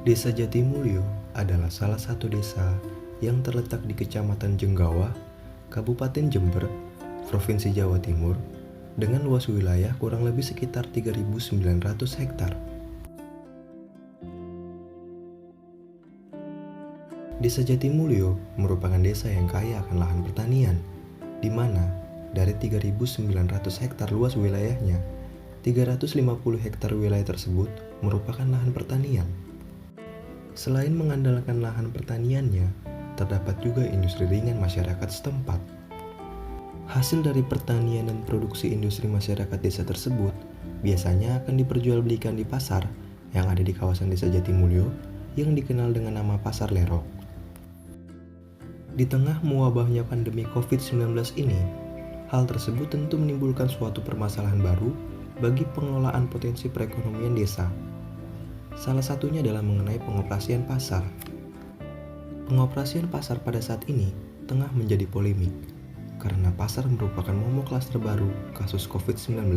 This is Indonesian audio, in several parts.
Desa Jatimulyo adalah salah satu desa yang terletak di Kecamatan Jenggawah, Kabupaten Jember, Provinsi Jawa Timur, dengan luas wilayah kurang lebih sekitar 3.900 hektar. Desa Jatimulyo merupakan desa yang kaya akan lahan pertanian, di mana dari 3.900 hektar luas wilayahnya, 350 hektar wilayah tersebut merupakan lahan pertanian. Selain mengandalkan lahan pertaniannya, terdapat juga industri ringan masyarakat setempat. Hasil dari pertanian dan produksi industri masyarakat desa tersebut biasanya akan diperjualbelikan di pasar yang ada di kawasan Desa Jatimulyo yang dikenal dengan nama Pasar Lerok. Di tengah mewabahnya pandemi COVID-19 ini, hal tersebut tentu menimbulkan suatu permasalahan baru bagi pengelolaan potensi perekonomian desa. Salah satunya adalah mengenai pengoperasian pasar. Pengoperasian pasar pada saat ini tengah menjadi polemik, karena pasar merupakan momok klaster baru kasus COVID-19.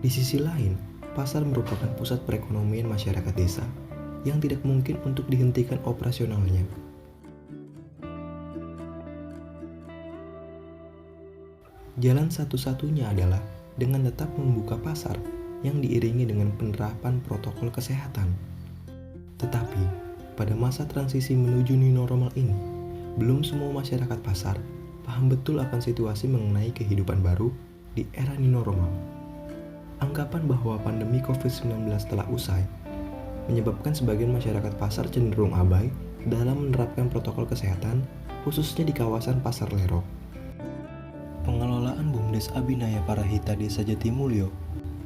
Di sisi lain, pasar merupakan pusat perekonomian masyarakat desa yang tidak mungkin untuk dihentikan operasionalnya. Jalan satu-satunya adalah dengan tetap membuka pasar yang diiringi dengan penerapan protokol kesehatan. Tetapi, pada masa transisi menuju new normal ini, belum semua masyarakat pasar paham betul akan situasi mengenai kehidupan baru di era new normal. Anggapan bahwa pandemi COVID-19 telah usai menyebabkan sebagian masyarakat pasar cenderung abai dalam menerapkan protokol kesehatan, khususnya di kawasan Pasar Lerok. Pengelolaan BUMDes Abinaya Parahita Desa Jatimulyo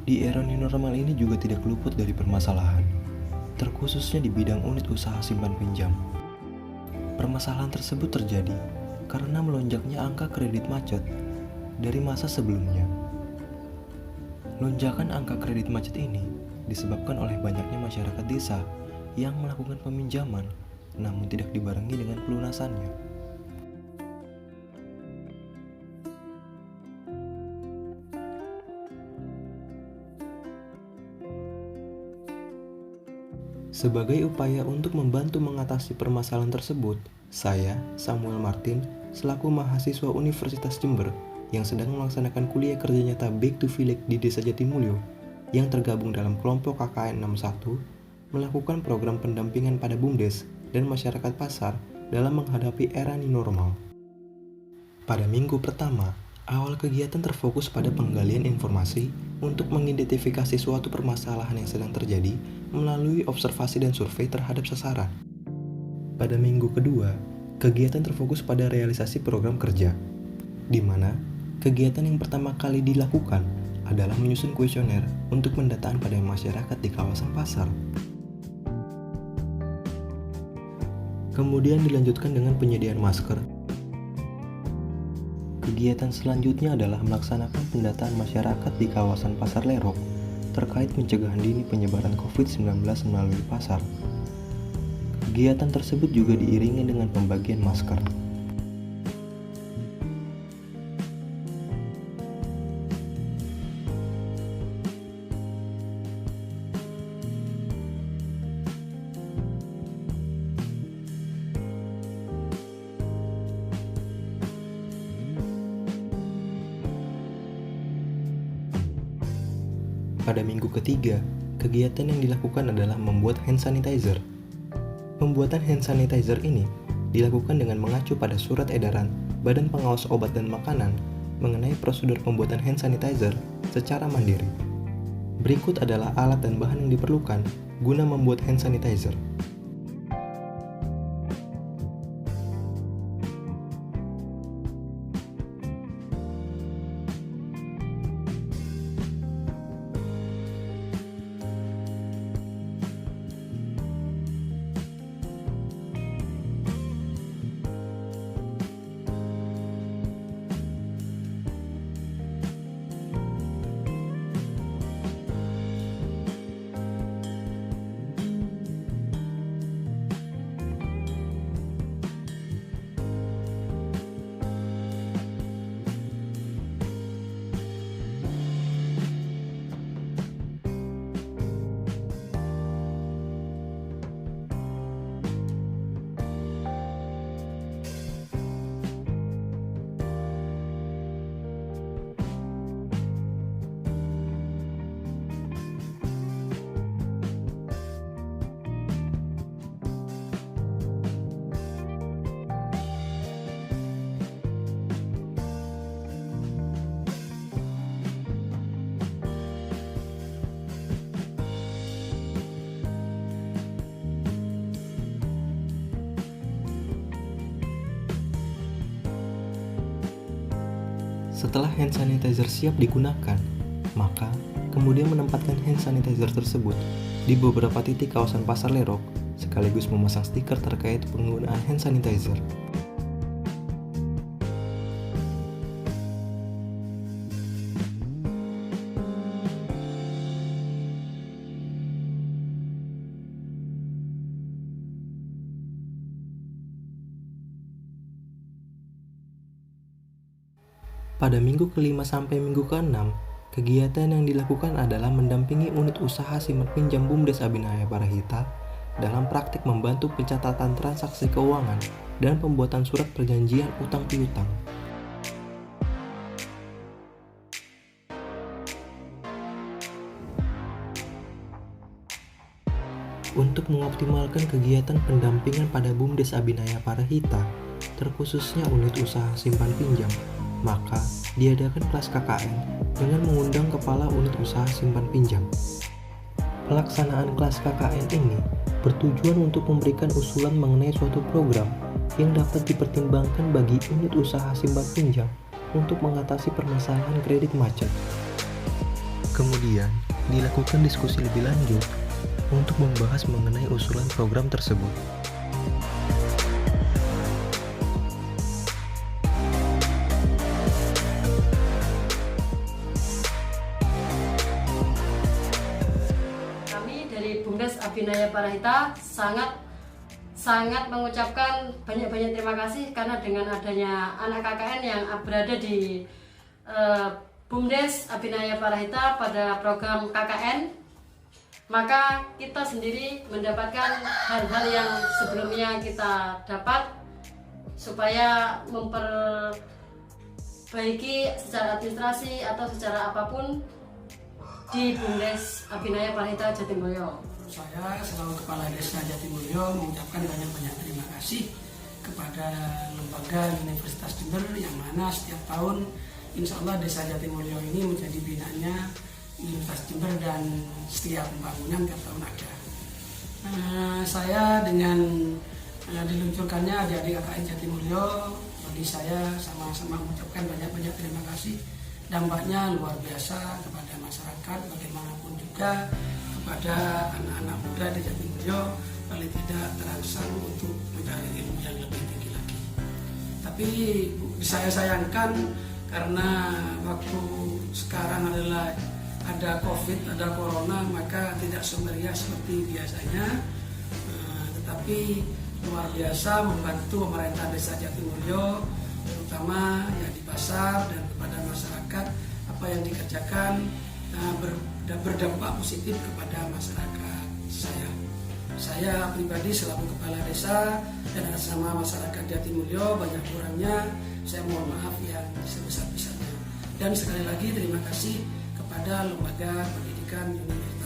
di era new normal ini juga tidak luput dari permasalahan, terkhususnya di bidang unit usaha simpan pinjam. Permasalahan tersebut terjadi karena melonjaknya angka kredit macet dari masa sebelumnya. Lonjakan angka kredit macet ini disebabkan oleh banyaknya masyarakat desa yang melakukan peminjaman namun tidak dibarengi dengan pelunasannya. Sebagai upaya untuk membantu mengatasi permasalahan tersebut, saya, Samuel Martin, selaku mahasiswa Universitas Jember yang sedang melaksanakan kuliah kerja nyata Back to Village di Desa Jatimulyo, yang tergabung dalam kelompok KKN 61, melakukan program pendampingan pada BUMDes dan masyarakat pasar dalam menghadapi era new normal. Pada minggu pertama, awal kegiatan terfokus pada penggalian informasi untuk mengidentifikasi suatu permasalahan yang sedang terjadi melalui observasi dan survei terhadap sasaran. Pada minggu kedua, kegiatan terfokus pada realisasi program kerja, di mana kegiatan yang pertama kali dilakukan adalah menyusun kuesioner untuk pendataan pada masyarakat di kawasan pasar. Kemudian dilanjutkan dengan penyediaan masker. Kegiatan selanjutnya adalah melaksanakan pendataan masyarakat di kawasan Pasar Lerok terkait pencegahan dini penyebaran COVID-19 melalui pasar. Kegiatan tersebut juga diiringi dengan pembagian masker. Pada minggu ketiga, kegiatan yang dilakukan adalah membuat hand sanitizer. Pembuatan hand sanitizer ini dilakukan dengan mengacu pada surat edaran Badan Pengawas Obat dan Makanan mengenai prosedur pembuatan hand sanitizer secara mandiri. Berikut adalah alat dan bahan yang diperlukan guna membuat hand sanitizer. Setelah hand sanitizer siap digunakan, maka kemudian menempatkan hand sanitizer tersebut di beberapa titik kawasan Pasar Lerok, sekaligus memasang stiker terkait penggunaan hand sanitizer. Pada minggu ke-5 sampai minggu ke-6, kegiatan yang dilakukan adalah mendampingi unit usaha simpan pinjam BUMDes Abinaya Parahita dalam praktik membantu pencatatan transaksi keuangan dan pembuatan surat perjanjian utang piutang. Untuk mengoptimalkan kegiatan pendampingan pada BUMDes Abinaya Parahita, terkhususnya unit usaha simpan pinjam, maka diadakan kelas KKN dengan mengundang kepala unit usaha simpan pinjam. Pelaksanaan kelas KKN ini bertujuan untuk memberikan usulan mengenai suatu program yang dapat dipertimbangkan bagi unit usaha simpan pinjam untuk mengatasi permasalahan kredit macet. Kemudian, dilakukan diskusi lebih lanjut untuk membahas mengenai usulan program tersebut. BUMDes Abinaya Parahita sangat mengucapkan banyak-banyak terima kasih karena dengan adanya anak KKN yang berada di BUMDes Abinaya Parahita pada program KKN, maka kita sendiri mendapatkan hal-hal yang sebelumnya kita dapat supaya memperbaiki secara administrasi atau secara apapun di BUMDes Abinaya Parahita Jatimulyo. Saya selaku Kepala Desa Jatimulyo mengucapkan banyak-banyak terima kasih kepada lembaga Universitas Jember yang mana setiap tahun insya Allah Desa Jatimulyo ini menjadi binaannya Universitas Jember dan setiap pembangunan tiap tahun ada. Saya dengan diluncurkannya adik-adik KKN Jatimulyo, bagi saya sama-sama mengucapkan banyak-banyak terima kasih. Dampaknya luar biasa kepada masyarakat, bagaimanapun juga kepada anak-anak muda di Jatimulyo, paling tidak terangsang untuk mencari ilmu yang lebih tinggi lagi. Tapi saya sayangkan karena waktu sekarang adalah ada COVID, ada Corona, maka tidak semeriah seperti biasanya. Tetapi luar biasa membantu pemerintah Desa Jatimulyo, terutama yang di pasar dan kepada masyarakat, apa yang dikerjakan berdampak positif kepada masyarakat saya pribadi selaku kepala desa dan atas nama masyarakat Jatimulyo, banyak kurangnya saya mohon maaf yang sebesar-besarnya. Dan sekali lagi terima kasih kepada Lembaga Pendidikan Universitas